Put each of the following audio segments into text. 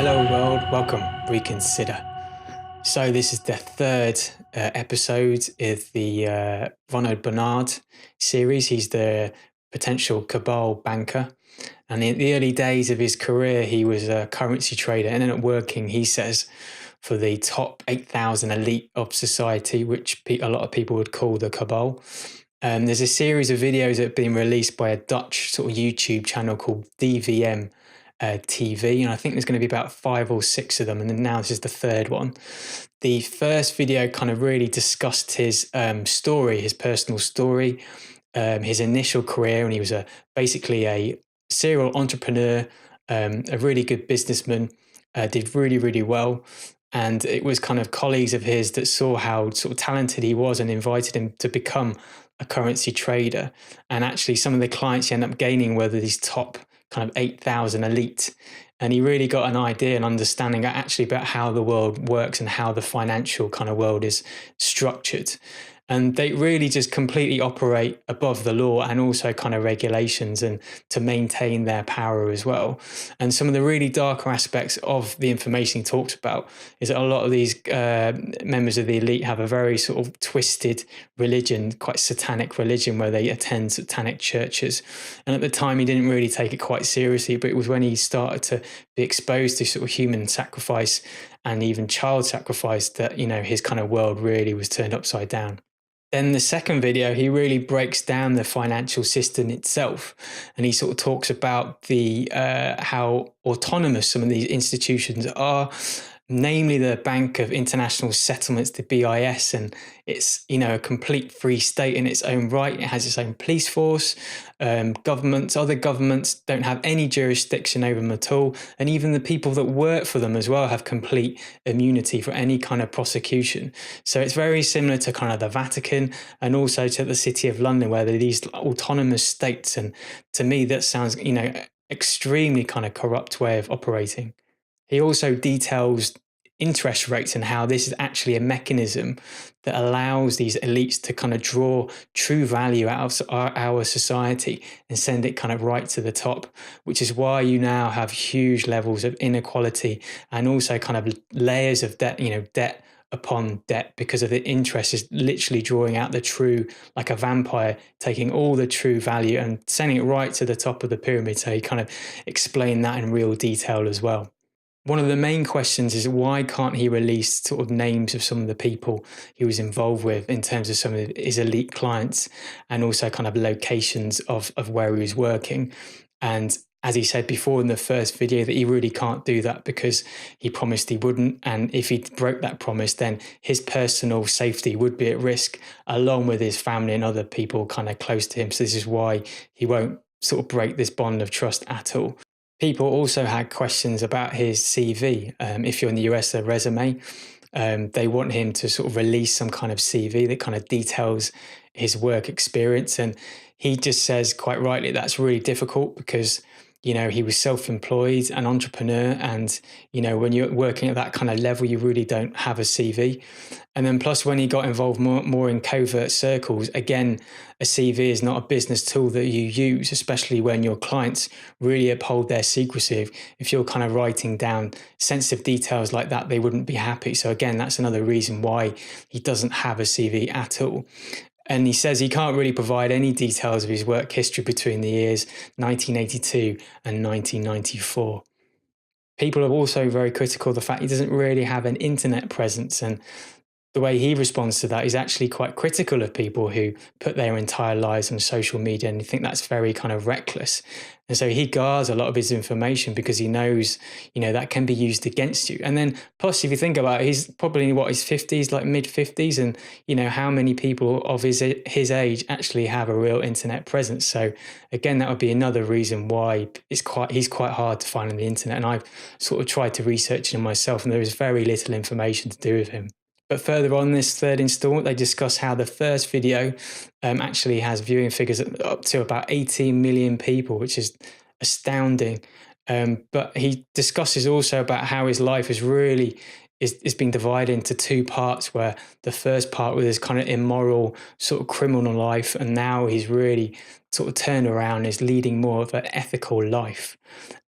Hello world, welcome, reconsider. So this is the third episode of the Ronald Bernard series. He's the potential cabal banker. And in the early days of his career, he was a currency trader and ended up working, he says, for the top 8,000 elite of society, which a lot of people would call the cabal. There's a series of videos that have been released by a Dutch sort of YouTube channel called DVM-TV, and I think there's going to be about 5 or 6 of them, and then now this is the third one. The first video kind of really discussed his story, his personal story, his initial career, and he was basically a serial entrepreneur, a really good businessman, did really, really well. And it was kind of colleagues of his that saw how sort of talented he was and invited him to become a currency trader. And actually some of the clients he ended up gaining were these top kind of 8,000 elite. And he really got an idea and understanding actually about how the world works and how the financial kind of world is structured. And they really just completely operate above the law and also kind of regulations and to maintain their power as well. And some of the really darker aspects of the information he talks about is that a lot of these members of the elite have a very sort of twisted religion, quite satanic religion, where they attend satanic churches. And at the time, he didn't really take it quite seriously, but it was when he started to be exposed to sort of human sacrifice and even child sacrifice that, you know, his kind of world really was turned upside down. Then the second video, he really breaks down the financial system itself, and he sort of talks about the how autonomous some of these institutions are, namely the Bank of International Settlements, the BIS, and it's, you know, a complete free state in its own right. It has its own police force. Other governments don't have any jurisdiction over them at all, and even the people that work for them as well have complete immunity for any kind of prosecution. So it's very similar to kind of the Vatican and also to the City of London, where they're these autonomous states. And to me, that sounds, you know, extremely kind of corrupt way of operating. He also details interest rates and how this is actually a mechanism that allows these elites to kind of draw true value out of our society and send it kind of right to the top, which is why you now have huge levels of inequality and also kind of layers of debt, you know, debt upon debt, because of the interest is literally drawing out the true, like a vampire, taking all the true value and sending it right to the top of the pyramid. So he kind of explained that in real detail as well. One of the main questions is why can't he release sort of names of some of the people he was involved with in terms of some of his elite clients and also kind of locations of where he was working. And as he said before in the first video, that he really can't do that because he promised he wouldn't. And if he broke that promise, then his personal safety would be at risk, along with his family and other people kind of close to him. So this is why he won't sort of break this bond of trust at all. People also had questions about his CV. If you're in the US, a resume, they want him to sort of release some kind of CV that kind of details his work experience. And he just says quite rightly, that's really difficult because, you know, he was self-employed, an entrepreneur. And, you know, when you're working at that kind of level, you really don't have a CV. And then plus when he got involved more in covert circles, again, a CV is not a business tool that you use, especially when your clients really uphold their secrecy. If you're kind of writing down sensitive details like that, they wouldn't be happy. So again, that's another reason why he doesn't have a CV at all. And he says he can't really provide any details of his work history between the years 1982 and 1994. People are also very critical of the fact he doesn't really have an internet presence, and the way he responds to that is actually quite critical of people who put their entire lives on social media, and you think that's very kind of reckless. And so he guards a lot of his information because he knows, you know, that can be used against you. And then plus, if you think about it, he's probably in his 50s, like mid 50s. And, you know, how many people of his age actually have a real internet presence? So again, that would be another reason why he's quite hard to find on the internet. And I've sort of tried to research him myself, and there is very little information to do with him. But further on this third installment, they discuss how the first video actually has viewing figures up to about 18 million people, which is astounding. But he discusses also about how his life is really is being divided into 2 parts, where the first part was his kind of immoral sort of criminal life, and now he's really sort of turned around, is leading more of an ethical life.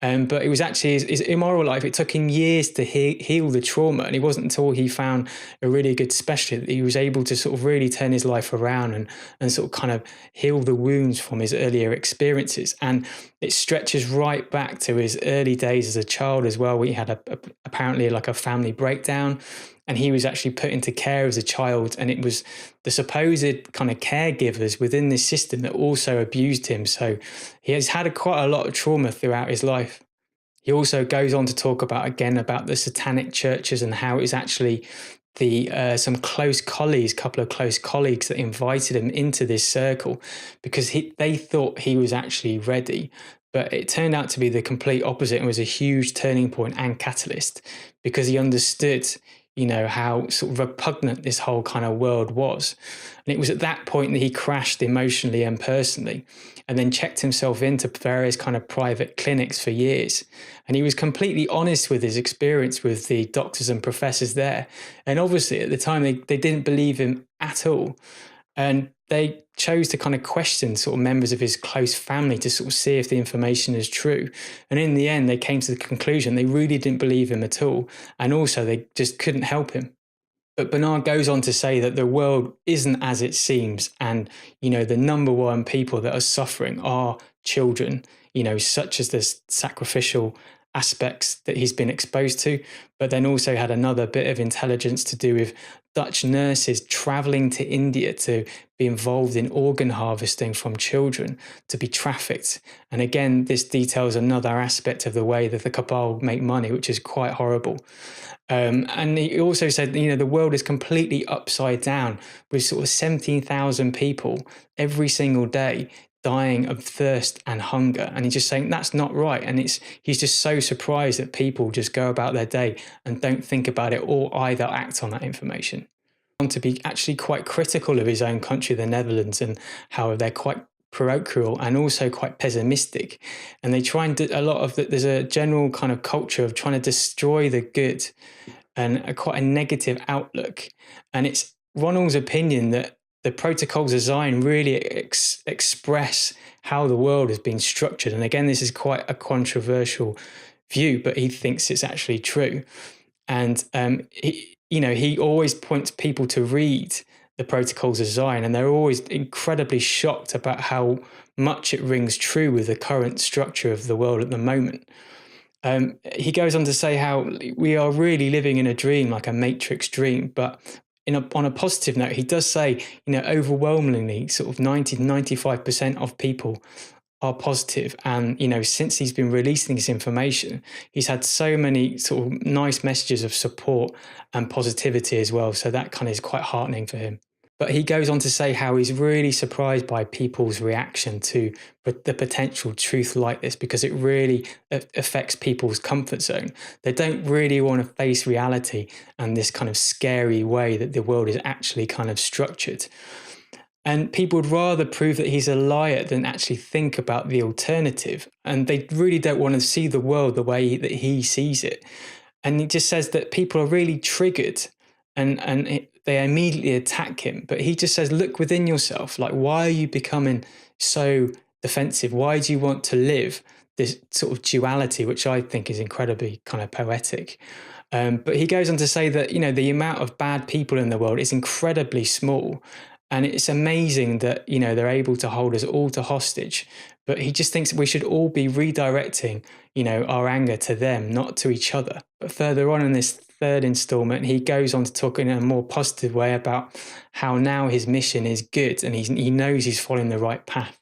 But it was actually his immoral life. It took him years to heal the trauma. And it wasn't until he found a really good specialist that he was able to sort of really turn his life around and sort of kind of heal the wounds from his earlier experiences. And it stretches right back to his early days as a child as well. We had apparently like a family breakdown, and he was actually put into care as a child. And it was the supposed kind of caregivers within this system that also abused him. So he has had quite a lot of trauma throughout his life. He also goes on to talk about the satanic churches and how it's actually some close colleagues, couple of close colleagues that invited him into this circle because they thought he was actually ready. But it turned out to be the complete opposite and was a huge turning point and catalyst because he understood, how sort of repugnant this whole kind of world was. And it was at that point that he crashed emotionally and personally, and then checked himself into various kind of private clinics for years. And he was completely honest with his experience with the doctors and professors there. And obviously at the time, they didn't believe him at all. And they chose to kind of question sort of members of his close family to sort of see if the information is true. And in the end, they came to the conclusion they really didn't believe him at all. And also they just couldn't help him. But Bernard goes on to say that the world isn't as it seems. And, the number one people that are suffering are children, such as the sacrificial aspects that he's been exposed to, but then also had another bit of intelligence to do with Dutch nurses traveling to India to be involved in organ harvesting from children, to be trafficked. And again, this details another aspect of the way that the cabal make money, which is quite horrible. And he also said, the world is completely upside down with sort of 17,000 people every single day dying of thirst and hunger. And he's just saying that's not right. And he's just so surprised that people just go about their day and don't think about it or either act on that information. To be actually quite critical of his own country, the Netherlands, and how they're quite parochial and also quite pessimistic. And they try and do a lot of there's a general kind of culture of trying to destroy the good and quite a negative outlook. And it's Ronald's opinion that the protocols design really express how the world has been structured. And again, this is quite a controversial view, but he thinks it's actually true. And he always points people to read the protocols design, and they're always incredibly shocked about how much it rings true with the current structure of the world at the moment. He goes on to say how we are really living in a dream, like a matrix dream, but on a positive note, he does say, overwhelmingly sort of 95% of people are positive. And, since he's been releasing this information, he's had so many sort of nice messages of support and positivity as well. So that kind of is quite heartening for him. But he goes on to say how he's really surprised by people's reaction to the potential truth like this, because it really affects people's comfort zone. They don't really want to face reality and this kind of scary way that the world is actually kind of structured. And people would rather prove that he's a liar than actually think about the alternative. And they really don't want to see the world the way that he sees it. And he just says that people are really triggered and they immediately attack him. But he just says, look within yourself. Like, why are you becoming so defensive? Why do you want to live this sort of duality, which I think is incredibly kind of poetic? But he goes on to say that, the amount of bad people in the world is incredibly small. And it's amazing that, they're able to hold us all to hostage. But he just thinks we should all be redirecting, our anger to them, not to each other. But further on in this third installment, he goes on to talk in a more positive way about how now his mission is good and he knows he's following the right path.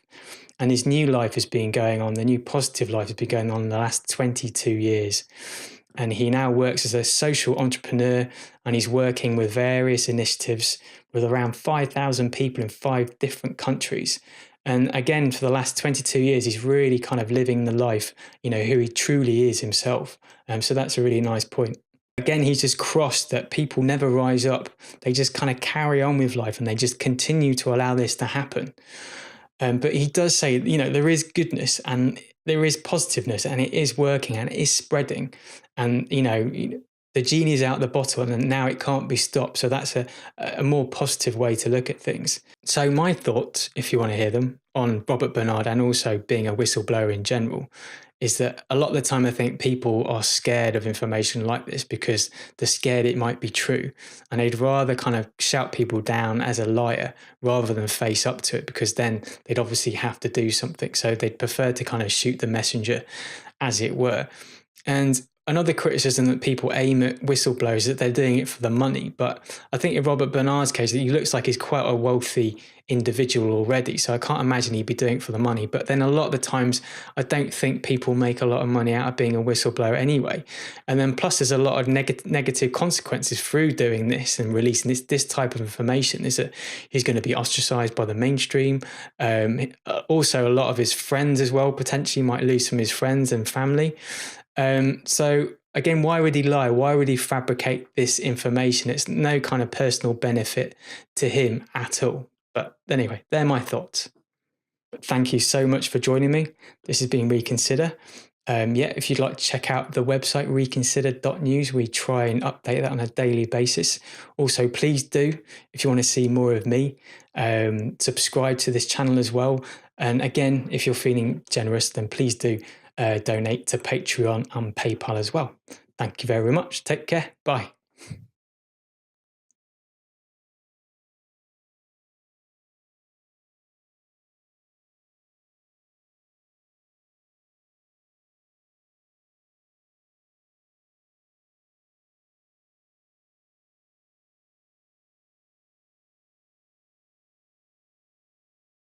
And his new life has been going on, the new positive life has been going on in the last 22 years. And he now works as a social entrepreneur, and he's working with various initiatives with around 5,000 people in 5 different countries. And again, for the last 22 years, he's really kind of living the life, who he truly is himself. So that's a really nice point. Again, he's just crossed that people never rise up. They just kind of carry on with life and they just continue to allow this to happen. But he does say, there is goodness and there is positiveness and it is working and it is spreading. And, the genie's out the bottle and now it can't be stopped. So that's a more positive way to look at things. So my thoughts, if you want to hear them, on Robert Bernard and also being a whistleblower in general, is that a lot of the time I think people are scared of information like this because they're scared it might be true. And they'd rather kind of shout people down as a liar rather than face up to it, because then they'd obviously have to do something. So they'd prefer to kind of shoot the messenger, as it were. And another criticism that people aim at whistleblowers is that they're doing it for the money. But I think in Robert Bernard's case, he looks like he's quite a wealthy individual already. So I can't imagine he'd be doing it for the money. But then a lot of the times, I don't think people make a lot of money out of being a whistleblower anyway. And then plus there's a lot of negative consequences through doing this and releasing this type of information, is that he's going to be ostracized by the mainstream. Also, a lot of his friends as well potentially might lose some of his friends and family. So again, why would he lie? Why would he fabricate this information? It's no kind of personal benefit to him at all. But anyway, they're my thoughts. But thank you so much for joining me. This has been Reconsider. If you'd like to check out the website reconsider.news, we try and update that on a daily basis. Also, please do, if you want to see more of me, subscribe to this channel as well. And again, if you're feeling generous, then please do donate to Patreon and PayPal as well. Thank you very much. Take care. Bye.